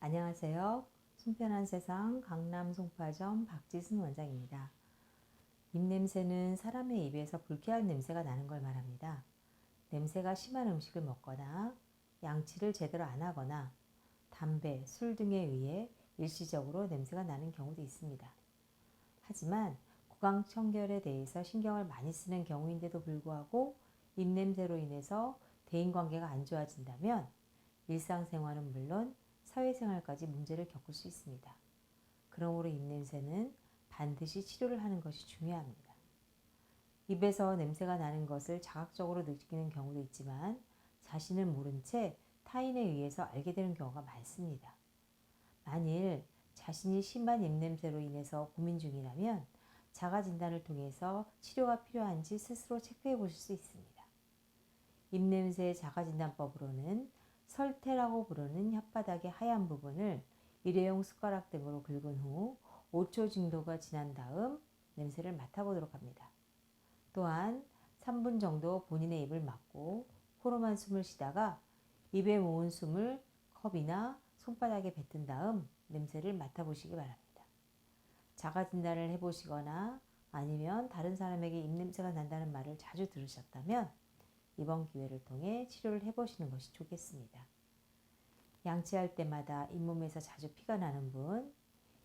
안녕하세요. 숨편한 세상 강남 송파점 박지순 원장입니다. 입냄새는 사람의 입에서 불쾌한 냄새가 나는 걸 말합니다. 냄새가 심한 음식을 먹거나 양치를 제대로 안 하거나 담배, 술 등에 의해 일시적으로 냄새가 나는 경우도 있습니다. 하지만 구강청결에 대해서 신경을 많이 쓰는 경우인데도 불구하고 입냄새로 인해서 대인관계가 안 좋아진다면 일상생활은 물론 사회생활까지 문제를 겪을 수 있습니다. 그러므로 입냄새는 반드시 치료를 하는 것이 중요합니다. 입에서 냄새가 나는 것을 자각적으로 느끼는 경우도 있지만 자신은 모른 채 타인에 의해서 알게 되는 경우가 많습니다. 만일 자신이 심한 입냄새로 인해서 고민 중이라면 자가진단을 통해서 치료가 필요한지 스스로 체크해 보실 수 있습니다. 입냄새 자가진단법으로는 설태라고 부르는 혓바닥의 하얀 부분을 일회용 숟가락 등으로 긁은 후 5초 정도가 지난 다음 냄새를 맡아보도록 합니다. 또한 3분 정도 본인의 입을 막고 코로만 숨을 쉬다가 입에 모은 숨을 컵이나 손바닥에 뱉은 다음 냄새를 맡아보시기 바랍니다. 자가진단을 해보시거나 아니면 다른 사람에게 입냄새가 난다는 말을 자주 들으셨다면 이번 기회를 통해 치료를 해보시는 것이 좋겠습니다. 양치할 때마다 잇몸에서 자주 피가 나는 분,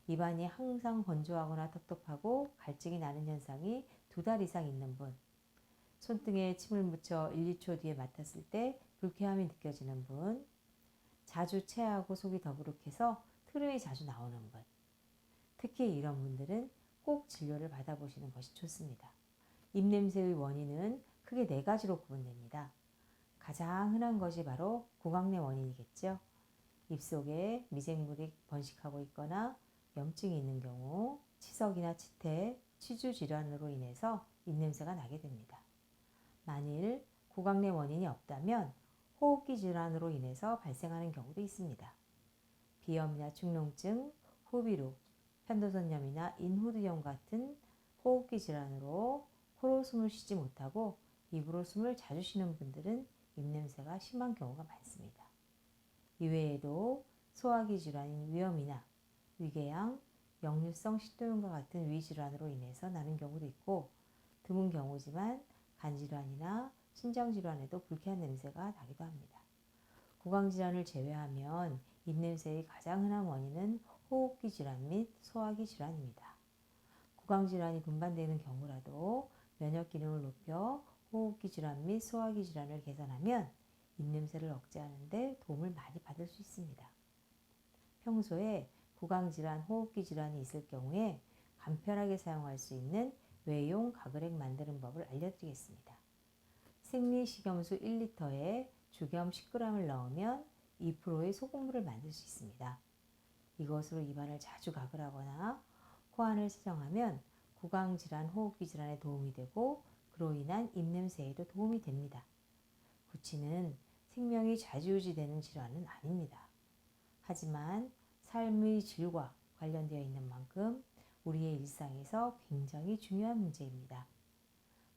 입안이 항상 건조하거나 텁텁하고 갈증이 나는 현상이 2달 이상 있는 분, 손등에 침을 묻혀 1, 2초 뒤에 맡았을 때 불쾌함이 느껴지는 분, 자주 체하고 속이 더부룩해서 트름이 자주 나오는 분, 특히 이런 분들은 꼭 진료를 받아보시는 것이 좋습니다. 입냄새의 원인은 크게 4가지로 구분됩니다. 가장 흔한 것이 바로 구강내 원인이겠죠. 입속에 미생물이 번식하고 있거나 염증이 있는 경우, 치석이나 치태, 치주 질환으로 인해서 입냄새가 나게 됩니다. 만일 구강내 원인이 없다면 호흡기 질환으로 인해서 발생하는 경우도 있습니다. 비염이나 축농증, 후비루, 편도선염이나 인후두염 같은 호흡기 질환으로 코로 숨을 쉬지 못하고 입으로 숨을 자주 쉬는 분들은 입냄새가 심한 경우가 많습니다. 이외에도 소화기 질환인 위염이나 위궤양, 역류성 식도염과 같은 위질환으로 인해서 나는 경우도 있고 드문 경우지만 간질환이나 신장질환에도 불쾌한 냄새가 나기도 합니다. 구강질환을 제외하면 입냄새의 가장 흔한 원인은 호흡기 질환 및 소화기 질환입니다. 구강질환이 분반되는 경우라도 면역 기능을 높여 호흡기 질환 및 소화기 질환을 개선하면 입냄새를 억제하는 데 도움을 많이 받을 수 있습니다. 평소에 구강질환, 호흡기 질환이 있을 경우에 간편하게 사용할 수 있는 외용 가글액 만드는 법을 알려드리겠습니다. 생리식염수 1리터에 죽염 10g을 넣으면 2%의 소금물을 만들 수 있습니다. 이것으로 입안을 자주 가글하거나 코안을 세정하면 구강질환, 호흡기 질환에 도움이 되고 그로 인한 입냄새에도 도움이 됩니다. 구취는 생명이 좌지우지되는 질환은 아닙니다. 하지만 삶의 질과 관련되어 있는 만큼 우리의 일상에서 굉장히 중요한 문제입니다.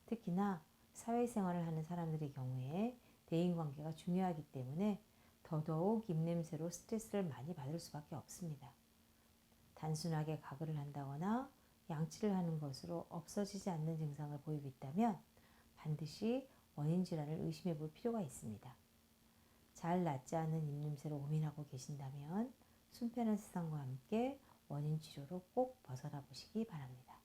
특히나 사회생활을 하는 사람들의 경우에 대인관계가 중요하기 때문에 더더욱 입냄새로 스트레스를 많이 받을 수밖에 없습니다. 단순하게 가글을 한다거나 양치를 하는 것으로 없어지지 않는 증상을 보이고 있다면 반드시 원인 질환을 의심해 볼 필요가 있습니다. 잘 낫지 않는 입냄새로 고민하고 계신다면 숨편한 세상과 함께 원인 치료로 꼭 벗어나 보시기 바랍니다.